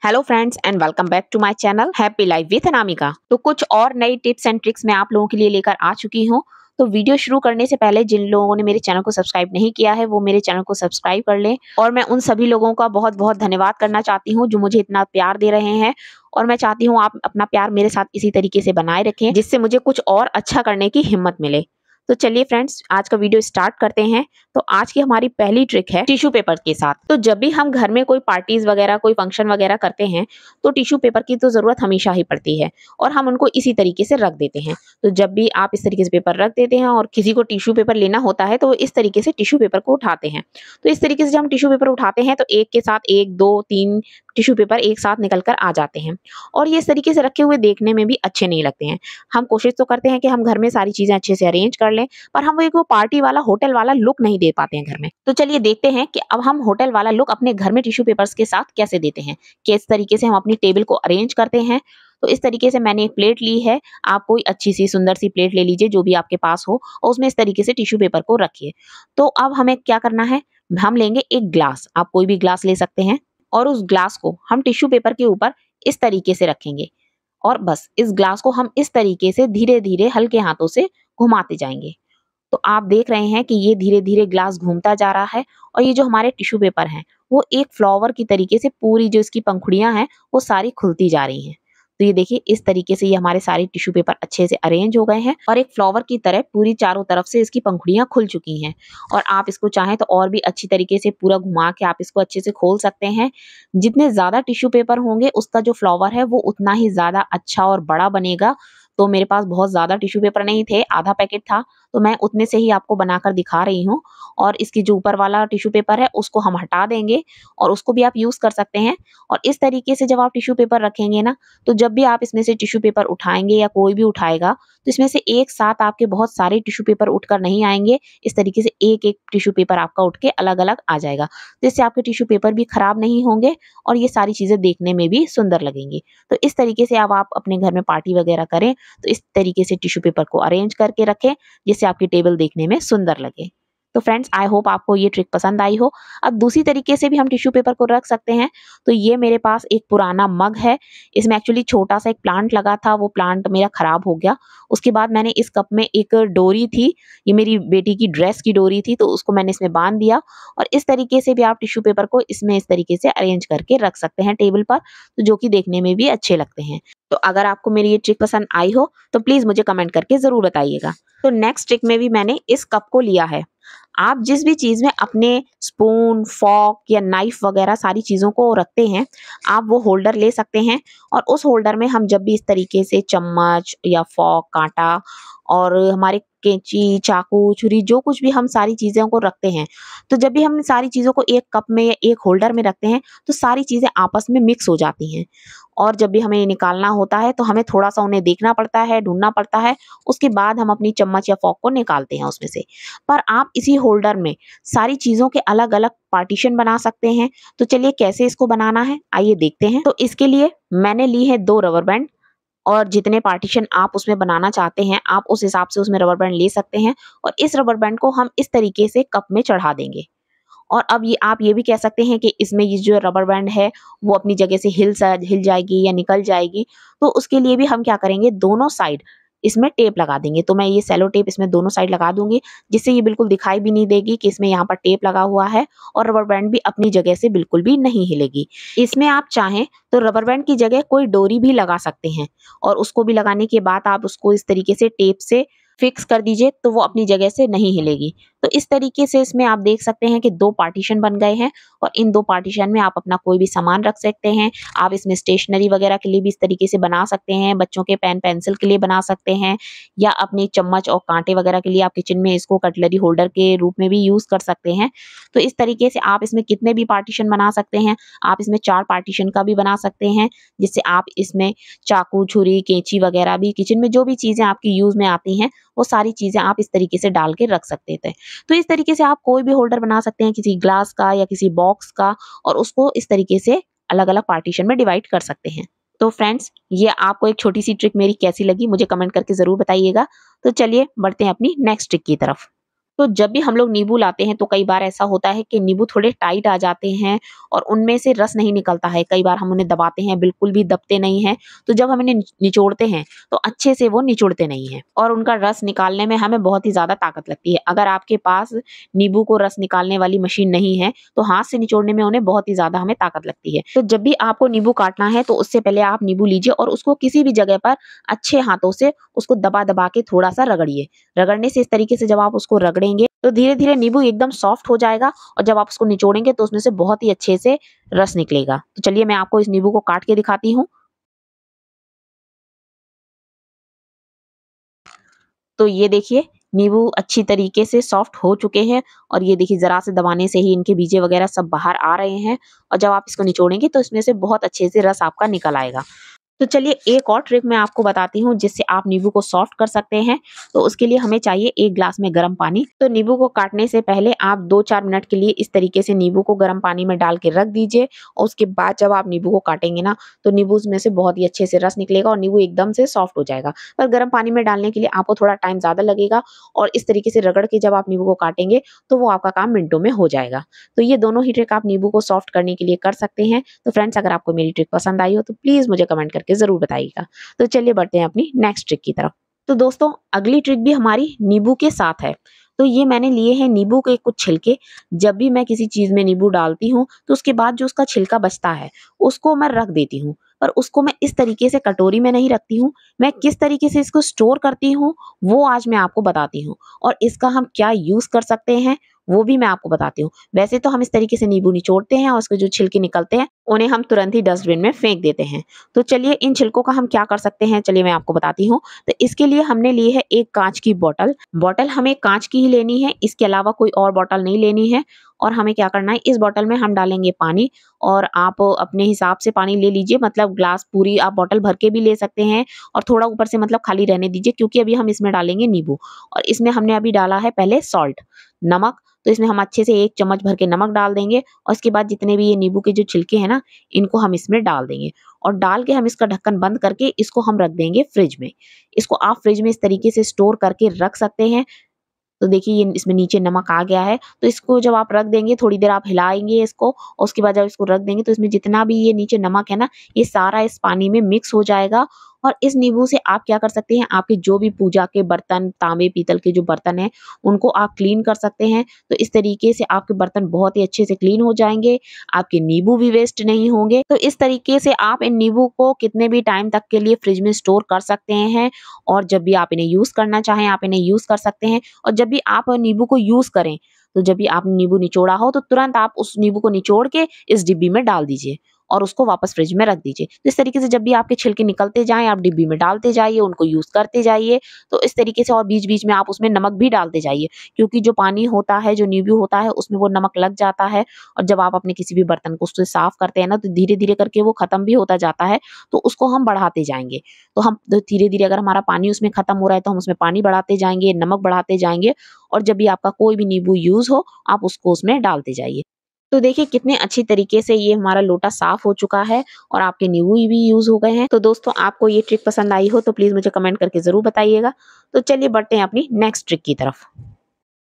Hello friends and welcome back to my channel happy life with Anamika. तो कुछ और नई टिप्स एंड ट्रिक्स मैं आप लोगों के लिए लेकर आ चुकी हूँ। तो वीडियो शुरू करने से पहले जिन लोगों ने मेरे चैनल को सब्सक्राइब नहीं किया है वो मेरे चैनल को सब्सक्राइब कर लें। और मैं उन सभी लोगों का बहुत बहुत धन्यवाद करना चाहती हूँ जो मुझे इतना प्यार दे रहे हैं। और मैं चाहती हूँ आप अपना प्यार मेरे साथ इसी तरीके से बनाए रखें जिससे मुझे कुछ और अच्छा करने की हिम्मत मिले। तो चलिए फ्रेंड्स आज का वीडियो स्टार्ट करते हैं। तो आज की हमारी पहली ट्रिक है टिश्यू पेपर के साथ। तो जब भी हम घर में कोई पार्टीज वगैरह कोई फंक्शन वगैरह करते हैं तो टिश्यू पेपर की तो जरूरत हमेशा ही पड़ती है और हम उनको इसी तरीके से रख देते हैं। तो जब भी आप इस तरीके से पेपर रख देते हैं और किसी को टिश्यू पेपर लेना होता है तो इस तरीके से टिश्यू पेपर को उठाते हैं। तो इस तरीके से जब हम टिश्यू पेपर उठाते हैं तो एक के साथ एक दो तीन टिश्यू पेपर एक साथ निकल कर आ जाते हैं और ये इस तरीके से रखे हुए देखने में भी अच्छे नहीं लगते हैं। हम कोशिश तो करते हैं कि हम घर में सारी चीजें अच्छे से अरेंज कर लें पर हम वो पार्टी वाला होटल वाला लुक नहीं दे पाते हैं घर में। तो चलिए देखते हैं कि अब हम होटल वाला लुक अपने घर में टिश्यू पेपर्स के साथ कैसे देते हैं, किस तरीके से हम अपनी टेबल को अरेंज करते हैं। तो इस तरीके से मैंने एक प्लेट ली है, आप कोई अच्छी सी सुंदर सी प्लेट ले लीजिए जो भी आपके पास हो और उसमें इस तरीके से टिश्यू पेपर को रखिए। तो अब हमें क्या करना है, हम लेंगे एक ग्लास, आप कोई भी ग्लास ले सकते हैं और उस ग्लास को हम टिश्यू पेपर के ऊपर इस तरीके से रखेंगे और बस इस ग्लास को हम इस तरीके से धीरे धीरे हल्के हाथों से घुमाते जाएंगे। तो आप देख रहे हैं कि ये धीरे धीरे ग्लास घूमता जा रहा है और ये जो हमारे टिश्यू पेपर हैं वो एक फ्लावर की तरीके से पूरी जो इसकी पंखुड़ियां हैं वो सारी खुलती जा रही हैं। तो ये देखिए इस तरीके से ये हमारे सारे टिश्यू पेपर अच्छे से अरेंज हो गए हैं और एक फ्लावर की तरह पूरी चारों तरफ से इसकी पंखुड़ियां खुल चुकी हैं। और आप इसको चाहें तो और भी अच्छी तरीके से पूरा घुमा के आप इसको अच्छे से खोल सकते हैं। जितने ज्यादा टिश्यू पेपर होंगे उसका जो फ्लावर है वो उतना ही ज्यादा अच्छा और बड़ा बनेगा। तो मेरे पास बहुत ज्यादा टिश्यू पेपर नहीं थे, आधा पैकेट था, तो मैं उतने से ही आपको बनाकर दिखा रही हूँ। और इसकी जो ऊपर वाला टिश्यू पेपर है उसको हम हटा देंगे और उसको भी आप यूज कर सकते हैं। और इस तरीके से जब आप टिश्यू पेपर रखेंगे ना तो जब भी आप इसमें से टिश्यू पेपर उठाएंगे या कोई भी उठाएगा तो इसमें से एक साथ आपके बहुत सारे टिश्यू पेपर उठकर नहीं आएंगे। इस तरीके से एक एक टिश्यू पेपर आपका उठ के अलग अलग आ जाएगा, जिससे आपके टिश्यू पेपर भी खराब नहीं होंगे और ये सारी चीजें देखने में भी सुंदर लगेंगी। तो इस तरीके से अब आप अपने घर में पार्टी वगैरह करें तो इस तरीके से टिश्यू पेपर को अरेंज करके रखें जिससे आपकी टेबल देखने में सुंदर लगे। तो फ्रेंड्स आई होप आपको ये ट्रिक पसंद आई हो। अब दूसरी तरीके से भी हम टिश्यू पेपर को रख सकते हैं। तो ये मेरे पास एक पुराना मग है, इसमें एक्चुअली छोटा सा एक प्लांट लगा था, वो प्लांट मेरा खराब हो गया। उसके बाद मैंने इस कप में एक डोरी थी, ये मेरी बेटी की ड्रेस की डोरी थी, तो उसको मैंने इसमें बांध दिया और इस तरीके से भी आप टिश्यू पेपर को इसमें इस तरीके से अरेंज करके रख सकते हैं टेबल पर, तो जो कि देखने में भी अच्छे लगते हैं। तो अगर आपको मेरी ये ट्रिक पसंद आई हो तो प्लीज मुझे कमेंट करके जरूर बताइएगा। तो नेक्स्ट ट्रिक में भी मैंने इस कप को लिया है। आप जिस भी चीज में अपने स्पून फॉर्क या नाइफ वगैरह सारी चीजों को रखते हैं आप वो होल्डर ले सकते हैं और उस होल्डर में हम जब भी इस तरीके से चम्मच या फॉर्क कांटा और हमारे कैंची चाकू छुरी जो कुछ भी हम सारी चीजों को रखते हैं, तो जब भी हम सारी चीजों को एक कप में या एक होल्डर में रखते हैं तो सारी चीजें आपस में मिक्स हो जाती हैं और जब भी हमें निकालना होता है तो हमें थोड़ा सा उन्हें देखना पड़ता है, ढूंढना पड़ता है, उसके बाद हम अपनी चम्मच या फॉर्क को निकालते हैं उसमें से। पर आप इसी होल्डर में सारी चीजों के अलग अलग पार्टीशन बना सकते हैं। तो चलिए कैसे इसको बनाना है आइए देखते हैं। तो इसके लिए मैंने ली है 2 रबर बैंड और जितने पार्टीशन आप उसमें बनाना चाहते हैं आप उस हिसाब से उसमें रबर बैंड ले सकते हैं और इस रबर बैंड को हम इस तरीके से कप में चढ़ा देंगे। और अब ये आप ये भी कह सकते हैं कि इसमें ये जो रबर बैंड है वो अपनी जगह से हिल जाएगी या निकल जाएगी। तो उसके लिए भी हम क्या करेंगे, दोनों साइड इसमें टेप लगा देंगे। तो मैं ये सेलो टेप इसमें दोनों साइड लगा दूंगी जिससे ये बिल्कुल दिखाई भी नहीं देगी कि इसमें यहाँ पर टेप लगा हुआ है और रबर बैंड भी अपनी जगह से बिल्कुल भी नहीं हिलेगी। इसमें आप चाहें तो रबर बैंड की जगह कोई डोरी भी लगा सकते हैं और उसको भी लगाने के बाद आप उसको इस तरीके से टेप से फिक्स कर दीजिए तो वो अपनी जगह से नहीं हिलेगी। तो इस तरीके से इसमें आप देख सकते हैं कि 2 पार्टीशन बन गए हैं और इन 2 पार्टीशन में आप अपना कोई भी सामान रख सकते हैं। आप इसमें स्टेशनरी वगैरह के लिए भी इस तरीके से बना सकते हैं, बच्चों के पेन पेंसिल के लिए बना सकते हैं या अपनी चम्मच और कांटे वगैरह के लिए आप किचन में इसको कटलरी होल्डर के रूप में भी यूज कर सकते हैं। तो इस तरीके से आप इसमें कितने भी पार्टीशन बना सकते हैं। आप इसमें 4 पार्टीशन का भी बना सकते हैं जिससे आप इसमें चाकू छुरी कैंची वगैरह भी किचन में जो भी चीजें आपकी यूज में आती हैं वो सारी चीजें आप इस तरीके से डाल के रख सकते थे। तो इस तरीके से आप कोई भी होल्डर बना सकते हैं किसी ग्लास का या किसी बॉक्स का और उसको इस तरीके से अलग अलग पार्टीशन में डिवाइड कर सकते हैं। तो फ्रेंड्स ये आपको एक छोटी सी ट्रिक मेरी कैसी लगी मुझे कमेंट करके जरूर बताइएगा। तो चलिए बढ़ते हैं अपनी नेक्स्ट ट्रिक की तरफ। तो जब भी हम लोग नींबू लाते हैं तो कई बार ऐसा होता है कि नींबू थोड़े टाइट आ जाते हैं और उनमें से रस नहीं निकलता है। कई बार हम उन्हें दबाते हैं, बिल्कुल भी दबते नहीं हैं। तो जब हम इन्हें निचोड़ते हैं तो अच्छे से वो निचुड़ते नहीं हैं और उनका रस निकालने में हमें बहुत ही ज़्यादा ताकत लगती है। अगर आपके पास नींबू को रस निकालने वाली मशीन नहीं है तो हाथ से निचोड़ने में उन्हें बहुत ही ज़्यादा हमें ताकत लगती है। तो जब भी आपको नींबू काटना है तो उससे पहले आप नींबू लीजिए और उसको किसी भी जगह पर अच्छे हाथों से उसको दबा-दबा के थोड़ा-सा रगड़िए। रगड़ने से इस तरीके से जब आप उसको रगड़ेंगे तो धीरे-धीरे नींबू एकदम सॉफ्ट हो जाएगा और जब आप उसको निचोड़ेंगे तो उसमें से बहुत ही अच्छे से रस निकलेगा। तो चलिए मैं आपको इस नींबू को काट के दिखाती हूँ। तो ये देखिए नींबू अच्छी तरीके से सॉफ्ट हो चुके हैं और ये देखिए ज़रा से दबाने से ही इनके बीजे वगैरह सब बाहर आ रहे हैं और जब आप इसको निचोड़ेंगे तो इसमें से बहुत अच्छे से रस आपका निकल आएगा। तो चलिए एक और ट्रिक मैं आपको बताती हूँ जिससे आप नींबू को सॉफ्ट कर सकते हैं। तो उसके लिए हमें चाहिए 1 ग्लास में गर्म पानी। तो नींबू को काटने से पहले आप 2-4 मिनट के लिए इस तरीके से नींबू को गर्म पानी में डाल के रख दीजिए और उसके बाद जब आप नींबू को काटेंगे ना तो नींबू में से बहुत ही अच्छे से रस निकलेगा और नींबू एकदम से सॉफ्ट हो जाएगा। पर गर्म पानी में डालने के लिए आपको थोड़ा टाइम ज़्यादा लगेगा और इस तरीके से रगड़ के जब आप नींबू को काटेंगे तो वो आपका काम मिनटों में हो जाएगा। तो ये दोनों ही ट्रिक आप नींबू को सॉफ्ट करने के लिए कर सकते हैं। तो फ्रेंड्स अगर आपको मेरी ट्रिक पसंद आई हो तो प्लीज़ मुझे कमेंट करके ज़रूर बताइएगा। तो चलिए बढ़ते हैं अपनी नेक्स्ट ट्रिक की तरफ। तो दोस्तों अगली ट्रिक भी हमारी नींबू के साथ है। तो ये मैंने लिए हैं नींबू के कुछ छिलके। जब भी मैं किसी चीज़ में नींबू डालती हूँ तो उसके बाद जो उसका छिलका बचता है उसको मैं रख देती हूँ। पर उसको मैं इस तरीके से कटोरी में नहीं रखती हूँ। मैं किस तरीके से इसको स्टोर करती हूँ वो आज मैं आपको बताती हूँ और इसका हम क्या यूज़ कर सकते हैं वो भी मैं आपको बताती हूँ। वैसे तो हम इस तरीके से नींबू निचोड़ते हैं और उसके जो छिलके निकलते हैं उन्हें हम तुरंत ही डस्टबिन में फेंक देते हैं। तो चलिए इन छिलकों का हम क्या कर सकते हैं चलिए मैं आपको बताती हूँ। तो इसके लिए हमने ली है एक कांच की बॉटल। बॉटल हमें कांच की ही लेनी है, इसके अलावा कोई और बॉटल नहीं लेनी है। और हमें क्या करना है इस बॉटल में हम डालेंगे पानी और आप अपने हिसाब से पानी ले लीजिए, मतलब ग्लास पूरी आप बॉटल भर के भी ले सकते हैं और थोड़ा ऊपर से मतलब खाली रहने दीजिए क्योंकि अभी हम इसमें डालेंगे नींबू। और इसमें हमने अभी डाला है पहले सॉल्ट, नमक। तो इसमें हम अच्छे से 1 चम्मच भर के नमक डाल देंगे और इसके बाद जितने भी ये नींबू के जो छिलके हैं ना इनको हम इसमें डाल देंगे और डाल के हम इसका ढक्कन बंद करके इसको हम रख देंगे फ्रिज में। इसको आप फ्रिज में इस तरीके से स्टोर करके रख सकते हैं। तो देखिए ये इसमें नीचे नमक आ गया है। तो इसको जब आप रख देंगे थोड़ी देर आप हिलाएँगे इसको और उसके बाद जब इसको रख देंगे तो इसमें जितना भी ये नीचे नमक है ना ये सारा इस पानी में मिक्स हो जाएगा। और इस नींबू से आप क्या कर सकते हैं, आपके जो भी पूजा के बर्तन, तांबे पीतल के जो बर्तन हैं उनको आप क्लीन कर सकते हैं। तो इस तरीके से आपके बर्तन बहुत ही अच्छे से क्लीन हो जाएँगे, आपके नींबू भी वेस्ट नहीं होंगे। तो इस तरीके से आप इन नींबू को कितने भी टाइम तक के लिए फ्रिज में स्टोर कर सकते हैं और जब भी आप इन्हें यूज़ करना चाहें आप इन्हें यूज़ कर सकते हैं। और जब भी आप नींबू को यूज़ करें, तो जब भी आपने नींबू निचोड़ा हो तो तुरंत आप उस नींबू को निचोड़ के इस डिब्बी में डाल दीजिए और उसको वापस फ्रिज में रख दीजिए। तो इस तरीके से जब भी आपके छिलके निकलते जाएँ, आप डिब्बी में डालते जाइए, उनको यूज़ करते जाइए। तो इस तरीके से और बीच-बीच में आप उसमें नमक भी डालते जाइए क्योंकि जो पानी होता है, जो नींबू होता है, उसमें वो नमक लग जाता है और जब आप अपने किसी भी बर्तन को उससे साफ करते हैं ना, तो धीरे-धीरे करके वो खत्म भी होता जाता है, तो उसको हम बढ़ाते जाएँगे। तो हम धीरे-धीरे अगर हमारा पानी उसमें खत्म हो रहा है, तो हम उसमें पानी बढ़ाते जाएँगे, नमक बढ़ाते जाएँगे और जब भी आपका कोई भी नींबू यूज़ हो, आप उसको उसमें डालते जाइए। तो देखिए कितने अच्छी तरीके से ये हमारा लोटा साफ हो चुका है और आपके नींबू भी यूज़ हो गए हैं। तो दोस्तों आपको ये ट्रिक पसंद आई हो तो प्लीज़ मुझे कमेंट करके ज़रूर बताइएगा। तो चलिए बढ़ते हैं अपनी नेक्स्ट ट्रिक की तरफ।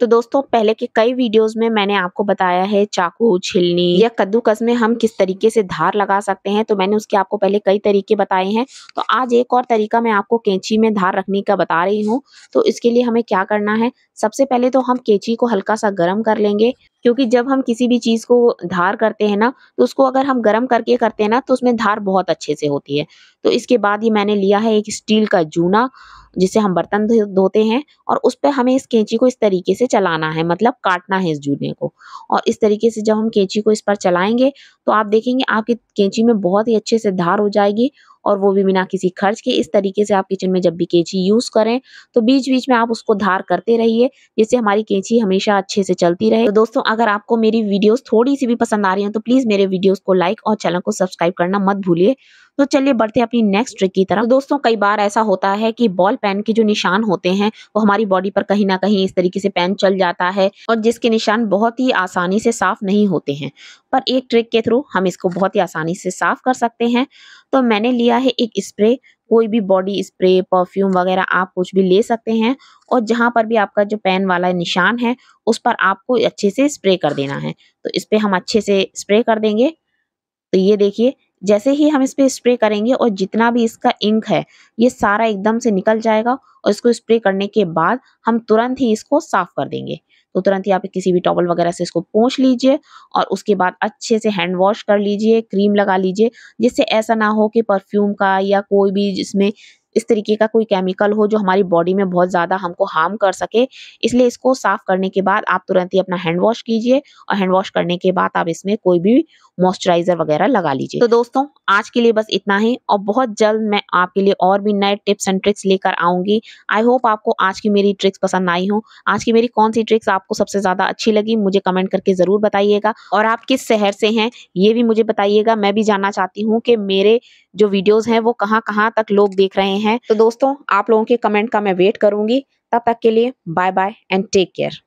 तो दोस्तों पहले के कई वीडियोस में मैंने आपको बताया है चाकू, छिलनी या कद्दूकस में हम किस तरीके से धार लगा सकते हैं, तो मैंने उसके आपको पहले कई तरीके बताए हैं। तो आज एक और तरीका मैं आपको कैंची में धार रखने का बता रही हूँ। तो इसके लिए हमें क्या करना है, सबसे पहले तो हम कैंची को हल्का-सा गरम कर लेंगे क्योंकि जब हम किसी भी चीज़ को धार करते हैं ना, तो उसको अगर हम गरम करके करते हैं ना, तो उसमें धार बहुत अच्छे से होती है। तो इसके बाद ये मैंने लिया है एक स्टील का जूना, जिससे हम बर्तन धोते हैं और उस पे हमें इस कैंची को इस तरीके से चलाना है, मतलब काटना है इस जूने को। और इस तरीके से जब हम कैंची को इस पर चलाएँगे, तो आप देखेंगे आपकी कैंची में बहुत ही अच्छे से धार हो जाएगी और वो भी बिना किसी खर्च के। इस तरीके से आप किचन में जब भी कैंची यूज़ करें, तो बीच-बीच में आप उसको धार करते रहिए, जिससे हमारी कैंची हमेशा अच्छे से चलती रहे। तो दोस्तों अगर आपको मेरी वीडियोज़ थोड़ी-सी भी पसंद आ रही हैं, तो प्लीज़ मेरे वीडियोज़ को लाइक और चैनल को सब्सक्राइब करना मत भूलिए। तो चलिए बढ़ते हैं अपनी नेक्स्ट ट्रिक की तरफ। तो दोस्तों कई बार ऐसा होता है कि बॉल पेन के जो निशान होते हैं वो हमारी बॉडी पर कहीं ना कहीं इस तरीके से पेन चल जाता है और जिसके निशान बहुत ही आसानी से साफ नहीं होते हैं, पर एक ट्रिक के थ्रू हम इसको बहुत ही आसानी से साफ कर सकते हैं। तो मैंने लिया है एक स्प्रे, कोई भी बॉडी स्प्रे, परफ्यूम वगैरह आप कुछ भी ले सकते हैं और जहां पर भी आपका जो पेन वाला निशान है उस पर आपको अच्छे से स्प्रे कर देना है। तो इस पे हम अच्छे से स्प्रे कर देंगे। तो ये देखिए, जैसे ही हम इस पे स्प्रे करेंगे और जितना भी इसका इंक है ये सारा एकदम से निकल जाएगा और इसको स्प्रे करने के बाद हम तुरंत ही इसको साफ कर देंगे। तो तुरंत ही आप किसी भी टॉवल वगैरह से इसको पोंछ लीजिए और उसके बाद अच्छे से हैंड वॉश कर लीजिए, क्रीम लगा लीजिए, जिससे ऐसा ना हो कि परफ्यूम का या कोई भी जिसमें इस तरीके का कोई केमिकल हो जो हमारी बॉडी में बहुत ज़्यादा हमको हार्म कर सके। इसलिए इसको साफ करने के बाद आप तुरंत ही अपना हैंड वॉश कीजिए और हैंड वॉश करने के बाद आप इसमें कोई भी मॉइस्चराइजर वगैरह लगा लीजिए। तो दोस्तों आज के लिए बस इतना ही और बहुत जल्द मैं आपके लिए और भी नए टिप्स एंड ट्रिक्स लेकर आऊंगी। आई होप आपको आज की मेरी ट्रिक्स पसंद आई हो। आज की मेरी कौन सी ट्रिक्स आपको सबसे ज्यादा अच्छी लगी मुझे कमेंट करके जरूर बताइएगा और आप किस शहर से हैं ये भी मुझे बताइएगा। मैं भी जानना चाहती हूँ कि मेरे जो वीडियोस हैं वो कहाँ कहाँ तक लोग देख रहे हैं। तो दोस्तों आप लोगों के कमेंट का मैं वेट करूंगी। तब तक के लिए bye bye and take care.